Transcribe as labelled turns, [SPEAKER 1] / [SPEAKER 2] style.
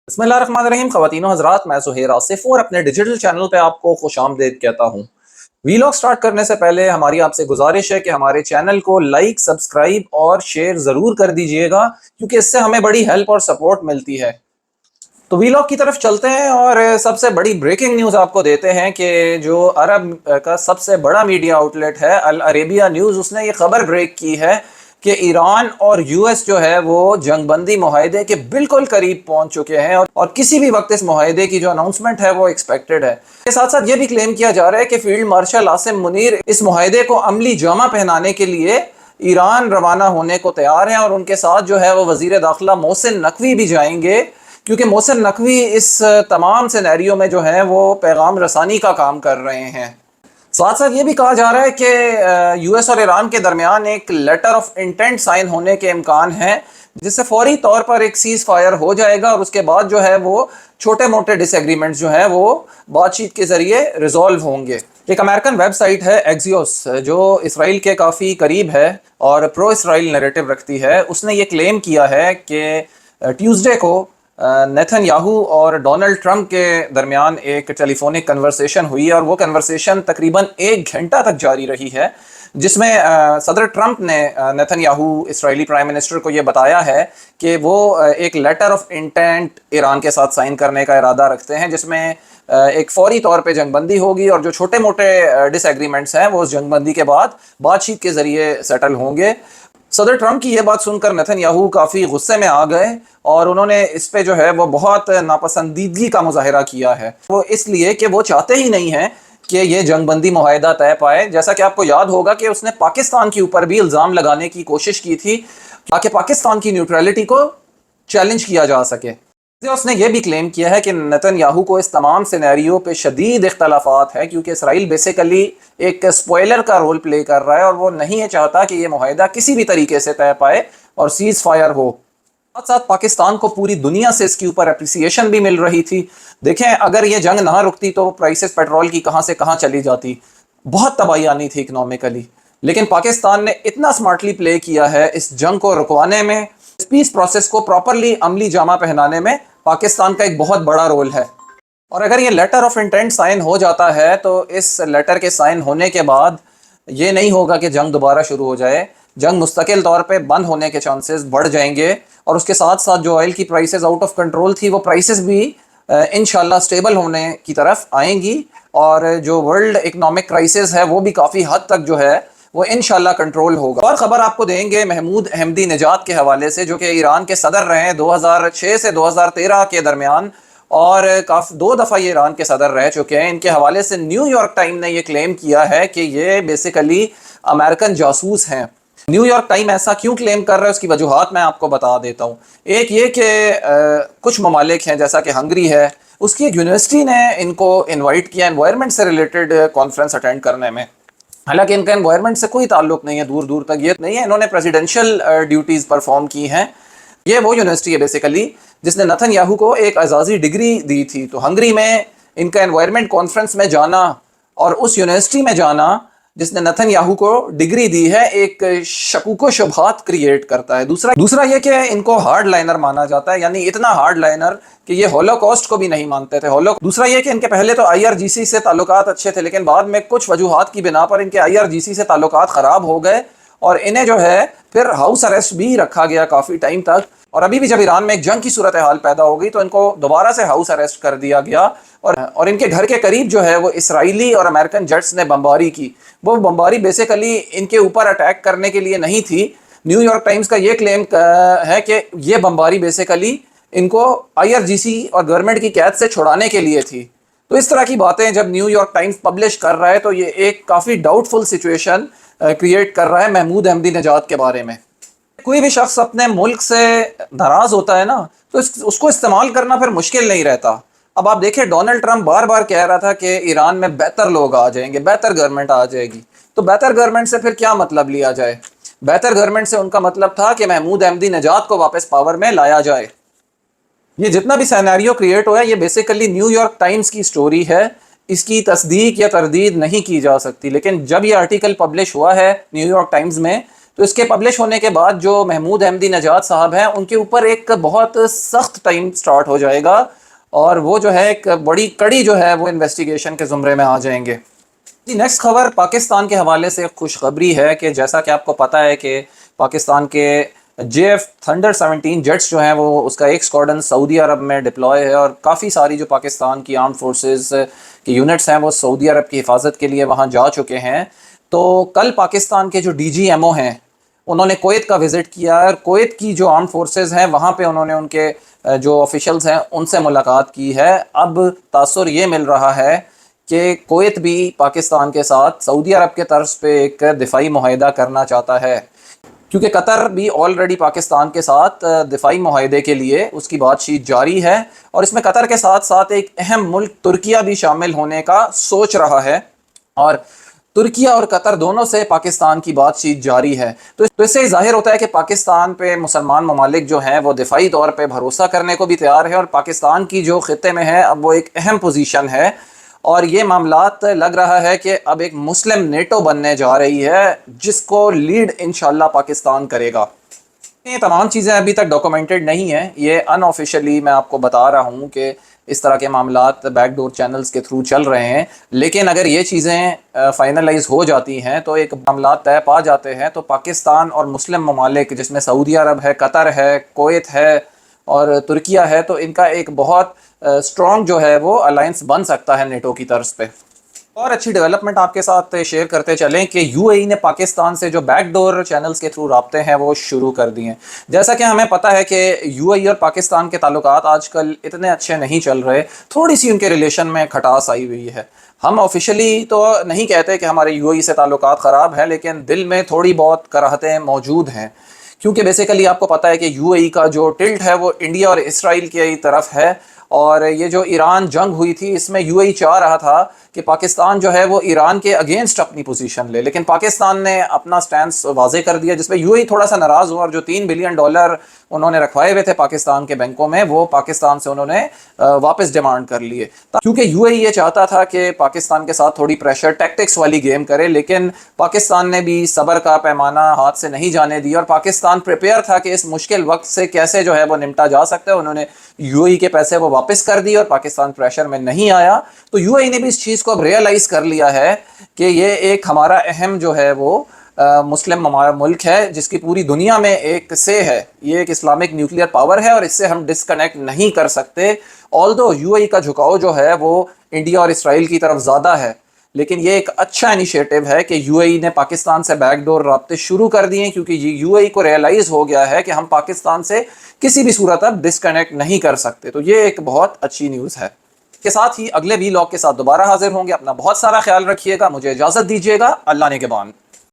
[SPEAKER 1] بسم اللہ الرحمن الرحیم، خواتین و حضرات، میں زہیر آصف اور اپنے ڈیجیٹل چینل پہ آپ کو خوش آمدید کہتا ہوں۔ ویلاگ سٹارٹ کرنے سے پہلے ہماری آپ سے گزارش ہے کہ ہمارے چینل کو لائک، سبسکرائب اور شیئر ضرور کر دیجئے گا، کیونکہ اس سے ہمیں بڑی ہیلپ اور سپورٹ ملتی ہے۔ تو ویلاگ کی طرف چلتے ہیں اور سب سے بڑی بریکنگ نیوز آپ کو دیتے ہیں کہ جو عرب کا سب سے بڑا میڈیا آؤٹ لیٹ ہے العربیہ نیوز، اس نے یہ خبر بریک کی ہے کہ ایران اور یو ایس جو ہے وہ جنگ بندی معاہدے کے بالکل قریب پہنچ چکے ہیں اور کسی بھی وقت اس معاہدے کی جو اناؤنسمنٹ ہے وہ ایکسپیکٹڈ ہے۔ اس کے ساتھ ساتھ یہ بھی کلیم کیا جا رہا ہے کہ فیلڈ مارشل عاصم منیر اس معاہدے کو عملی جامہ پہنانے کے لیے ایران روانہ ہونے کو تیار ہیں، اور ان کے ساتھ جو ہے وہ وزیر داخلہ محسن نقوی بھی جائیں گے، کیونکہ محسن نقوی اس تمام سینیریو میں جو ہے وہ پیغام رسانی کا کام کر رہے ہیں۔ ساتھ ساتھ یہ بھی کہا جا رہا ہے کہ یو ایس اور ایران کے درمیان ایک لیٹر آف انٹینٹ سائن ہونے کے امکان ہیں، جس سے فوری طور پر ایک سیز فائر ہو جائے گا، اور اس کے بعد جو ہے وہ چھوٹے موٹے ڈس ایگریمنٹس جو ہیں وہ بات چیت کے ذریعے ریزالو ہوں گے۔ ایک امریکن ویب سائٹ ہے ایکزیوس، جو اسرائیل کے کافی قریب ہے اور پرو اسرائیل نیریٹو رکھتی ہے، اس نے یہ کلیم کیا ہے کہ ٹیوزڈے کو نیتن یاہو اور ڈونلڈ ٹرمپ کے درمیان ایک ٹیلی فونک کنورسیشن ہوئی ہے، اور وہ کنورسیشن تقریباً 1 گھنٹہ تک جاری رہی ہے، جس میں صدر ٹرمپ نے نیتن یاہو اسرائیلی پرائم منسٹر کو یہ بتایا ہے کہ وہ ایک لیٹر آف انٹینٹ ایران کے ساتھ سائن کرنے کا ارادہ رکھتے ہیں، جس میں ایک فوری طور پہ جنگ بندی ہوگی، اور جو چھوٹے موٹے ڈس ایگریمنٹس ہیں وہ اس جنگ بندی کے بعد بات چیت کے ذریعے سیٹل ہوں گے۔ صدر ٹرمپ کی یہ بات سن کر نیتن یاہو کافی غصے میں آ گئے، اور انہوں نے اس پہ جو ہے وہ بہت ناپسندیدگی کا مظاہرہ کیا ہے، وہ اس لیے کہ وہ چاہتے ہی نہیں ہیں کہ یہ جنگ بندی معاہدہ طے پائے۔ جیسا کہ آپ کو یاد ہوگا کہ اس نے پاکستان کے اوپر بھی الزام لگانے کی کوشش کی تھی تاکہ پاکستان کی نیوٹرلٹی کو چیلنج کیا جا سکے۔ اس نے یہ بھی کلیم کیا ہے کہ نیتن یاہو کو اس تمام سینیریو پہ شدید اختلافات ہے، کیونکہ اسرائیل بیسیکلی ایک سپوائلر کا رول پلے کر رہا ہے، اور وہ نہیں چاہتا کہ یہ معاہدہ کسی بھی طریقے سے طے پائے اور سیز فائر ہو۔ ساتھ ساتھ پاکستان کو پوری دنیا سے اس کے اوپر اپریسیشن بھی مل رہی تھی۔ دیکھیں، اگر یہ جنگ نہ رکتی تو پرائسز پیٹرول کی کہاں سے کہاں چلی جاتی، بہت تباہی آنی تھی اکنامکلی، لیکن پاکستان نے اتنا سمارٹلی پلے کیا ہے اس جنگ کو رکوانے میں، اس پیس پروسیس کو پراپرلی عملی جامہ پہنانے میں پاکستان کا ایک بہت بڑا رول ہے۔ اور اگر یہ لیٹر آف انٹینٹ سائن ہو جاتا ہے تو اس لیٹر کے سائن ہونے کے بعد یہ نہیں ہوگا کہ جنگ دوبارہ شروع ہو جائے، جنگ مستقل طور پہ بند ہونے کے چانسز بڑھ جائیں گے، اور اس کے ساتھ ساتھ جو آئل کی پرائسز آؤٹ آف کنٹرول تھی وہ پرائسز بھی انشاءاللہ سٹیبل ہونے کی طرف آئیں گی، اور جو ورلڈ اکنامک کرائسس ہے وہ بھی کافی حد تک جو ہے وہ انشاءاللہ کنٹرول ہوگا۔ اور خبر آپ کو دیں گے محمود احمدی نژاد کے حوالے سے، جو کہ ایران کے صدر رہے ہیں 2006 سے 2013 کے درمیان، اور کافی 2 دفعہ یہ ایران کے صدر رہ چکے ہیں۔ ان کے حوالے سے نیو یارک ٹائم نے یہ کلیم کیا ہے کہ یہ بیسیکلی امریکن جاسوس ہیں۔ نیو یارک ٹائم ایسا کیوں کلیم کر رہا ہے، اس کی وجوہات میں آپ کو بتا دیتا ہوں۔ ایک یہ کہ کچھ ممالک ہیں جیسا کہ ہنگری ہے، اس کی ایک یونیورسٹی نے ان کو انوائٹ کیا انوائرمنٹ سے ریلیٹڈ کانفرنس اٹینڈ کرنے میں، حالانکہ ان کا انوائرمنٹ سے کوئی تعلق نہیں ہے، دور دور تک یہ نہیں ہے، انہوں نے پریزیڈنشل ڈیوٹیز پرفارم کی ہیں۔ یہ وہ یونیورسٹی ہے بیسیکلی جس نے نیتن یاہو کو ایک اعزازی ڈگری دی تھی، تو ہنگری میں ان کا انوائرمنٹ کانفرنس میں جانا اور اس یونیورسٹی میں جانا جس نے نیتن یاہو کو ڈگری دی ہے، ایک شکوک و شبہات کریٹ کرتا ہے۔ دوسرا یہ کہ ان کو ہارڈ لائنر مانا جاتا ہے، یعنی اتنا ہارڈ لائنر کہ یہ ہولوکاسٹ کو بھی نہیں مانتے تھے۔ دوسرا یہ کہ ان کے پہلے تو آئی آر جی سی سے تعلقات اچھے تھے، لیکن بعد میں کچھ وجوہات کی بنا پر ان کے آئی آر جی سی سے تعلقات خراب ہو گئے، اور انہیں جو ہے پھر ہاؤس اریسٹ بھی رکھا گیا کافی ٹائم تک، اور ابھی بھی جب ایران میں ایک جنگ کی صورتحال پیدا ہو گئی تو ان کو دوبارہ سے ہاؤس اریسٹ کر دیا گیا، اور ان کے گھر کے قریب جو ہے وہ اسرائیلی اور امریکن جیٹس نے بمباری کی۔ وہ بمباری بیسیکلی ان کے اوپر اٹیک کرنے کے لیے نہیں تھی۔ نیو یارک ٹائمز کا یہ کلیم ہے کہ یہ بمباری بیسیکلی ان کو آئی آر جی سی اور گورنمنٹ کی قید سے چھڑانے کے لیے تھی۔ تو اس طرح کی باتیں جب نیو یارک ٹائمز پبلش کر رہا ہے تو یہ ایک کافی ڈاؤٹ فل سچویشن کریٹ کر رہا ہے محمود احمدی نژاد کے بارے میں۔ کوئی بھی شخص اپنے ملک سے ناراض ہوتا ہے نا، تو اس کو استعمال کرنا پھر مشکل نہیں رہتا۔ اب آپ دیکھیں، ڈونلڈ ٹرمپ بار بار کہہ رہا تھا کہ ایران میں بہتر لوگ آ جائیں گے، بہتر گورنمنٹ آ جائے گی، تو بہتر گورنمنٹ سے پھر کیا مطلب لیا جائے؟ بہتر گورنمنٹ سے ان کا مطلب تھا کہ محمود احمدی نژاد کو واپس پاور میں لایا جائے۔ یہ جتنا بھی سینیریو کریٹ ہوا ہے یہ بیسیکلی نیو یارک ٹائمز کی سٹوری ہے، اس کی تصدیق یا تردید نہیں کی جا سکتی، لیکن جب یہ آرٹیکل پبلش ہوا ہے نیو یارک ٹائمز میں تو اس کے پبلش ہونے کے بعد جو محمود احمدی نژاد صاحب ہیں ان کے اوپر ایک بہت سخت ٹائم سٹارٹ ہو جائے گا، اور وہ جو ہے ایک بڑی کڑی جو ہے وہ انویسٹیگیشن کے زمرے میں آ جائیں گے۔ نیکسٹ خبر پاکستان کے حوالے سے خوشخبری ہے کہ جیسا کہ آپ کو پتہ ہے کہ پاکستان کے JF-17 جیٹس جو ہیں وہ اس کا ایک اسکواڈن سعودی عرب میں ڈپلوائے ہے، اور کافی ساری جو پاکستان کی آرم فورسز کی یونٹس ہیں وہ سعودی عرب کی حفاظت کے لیے وہاں جا چکے ہیں۔ تو کل پاکستان کے جو DGMO ہیں انہوں نے کویت کا وزٹ کیا ہے، اور کویت کی جو آرم فورسز ہیں وہاں پہ انہوں نے ان کے جو آفیشلز ہیں ان سے ملاقات کی ہے۔ اب تاثر یہ مل رہا ہے کہ کویت بھی پاکستان کے ساتھ سعودی عرب کے طرز پہ ایک دفاعی معاہدہ کرنا چاہتا ہے، کیونکہ قطر بھی آلریڈی پاکستان کے ساتھ دفاعی معاہدے کے لیے اس کی بات چیت جاری ہے، اور اس میں قطر کے ساتھ ساتھ ایک اہم ملک ترکیہ بھی شامل ہونے کا سوچ رہا ہے، اور ترکیہ اور قطر دونوں سے پاکستان کی بات چیت جاری ہے۔ تو اس سے ظاہر ہوتا ہے کہ پاکستان پہ مسلمان ممالک جو ہیں وہ دفاعی طور پہ بھروسہ کرنے کو بھی تیار ہے، اور پاکستان کی جو خطے میں ہے اب وہ ایک اہم پوزیشن ہے، اور یہ معاملات لگ رہا ہے کہ اب ایک مسلم نیٹو بننے جا رہی ہے جس کو لیڈ انشاءاللہ پاکستان کرے گا۔ یہ تمام چیزیں ابھی تک ڈاکومنٹڈ نہیں ہیں، یہ ان آفیشلی میں آپ کو بتا رہا ہوں کہ اس طرح کے معاملات بیک ڈور چینلز کے تھرو چل رہے ہیں، لیکن اگر یہ چیزیں فائنلائز ہو جاتی ہیں تو ایک معاملات طے پا جاتے ہیں تو پاکستان اور مسلم ممالک جس میں سعودی عرب ہے، قطر ہے، کویت ہے اور ترکیہ ہے، تو ان کا ایک بہت اسٹرانگ جو ہے وہ الائنس بن سکتا ہے نیٹو کی طرز پہ۔ اور اچھی ڈیولپمنٹ آپ کے ساتھ شیئر کرتے چلیں کہ UAE نے پاکستان سے جو بیک ڈور چینلز کے تھرو رابطے ہیں وہ شروع کر دیے ہیں۔ جیسا کہ ہمیں پتہ ہے کہ UAE اور پاکستان کے تعلقات آج کل اتنے اچھے نہیں چل رہے، تھوڑی سی ان کے ریلیشن میں کھٹاس آئی ہوئی ہے۔ ہم آفیشلی تو نہیں کہتے کہ ہمارے UAE سے تعلقات خراب ہیں، لیکن دل میں تھوڑی بہت کراہتیں موجود ہیں، کیونکہ بیسیکلی آپ کو پتہ ہے کہ UAE کا جو ٹلٹ ہے وہ انڈیا اور اسرائیل کی طرف ہے، اور یہ جو ایران جنگ ہوئی تھی اس میں UAE چاہ رہا تھا کہ پاکستان جو ہے وہ ایران کے اگینسٹ اپنی پوزیشن لے، لیکن پاکستان نے اپنا سٹینس واضح کر دیا، جس پہ UAE تھوڑا سا ناراض ہوا، اور جو $3 بلین انہوں نے رکھوائے ہوئے تھے پاکستان کے بینکوں میں وہ پاکستان سے انہوں نے واپس ڈیمانڈ کر لیے، کیونکہ UAE یہ چاہتا تھا کہ پاکستان کے ساتھ تھوڑی پریشر ٹیکٹکس والی گیم کرے، لیکن پاکستان نے بھی صبر کا پیمانہ ہاتھ سے نہیں جانے دیا، اور پاکستان پریپیئر تھا کہ اس مشکل وقت سے کیسے جو ہے وہ نمٹا جا سکتا ہے۔ انہوں نے UAE کے پیسے وہ واپس کر دی اور پاکستان پریشر میں نہیں آیا، تو UAE نے بھی اس چیز کو اب ریئلائز کر لیا ہے کہ یہ ایک ہمارا اہم جو ہے وہ مسلم ملک ہے جس کی پوری دنیا میں ایک سے ہے، یہ ایک اسلامک نیوکلیئر پاور ہے، اور اس سے ہم ڈسکنیکٹ نہیں کر سکتے۔ آلدو UAE کا جھکاؤ جو ہے وہ انڈیا اور اسرائیل کی طرف زیادہ ہے، لیکن یہ ایک اچھا انیشیٹو ہے کہ UAE نے پاکستان سے بیک ڈور رابطے شروع کر دیے، کیونکہ یہ UAE کو ریئلائز ہو گیا ہے کہ ہم پاکستان سے کسی بھی صورت اب ڈسکنیکٹ نہیں کر سکتے، تو یہ ایک بہت اچھی نیوز ہے۔ کے ساتھ ہی اگلے وی لاگ کے ساتھ دوبارہ حاضر ہوں گے، اپنا بہت سارا خیال رکھیے گا، مجھے اجازت دیجیے گا، اللہ نگہبان۔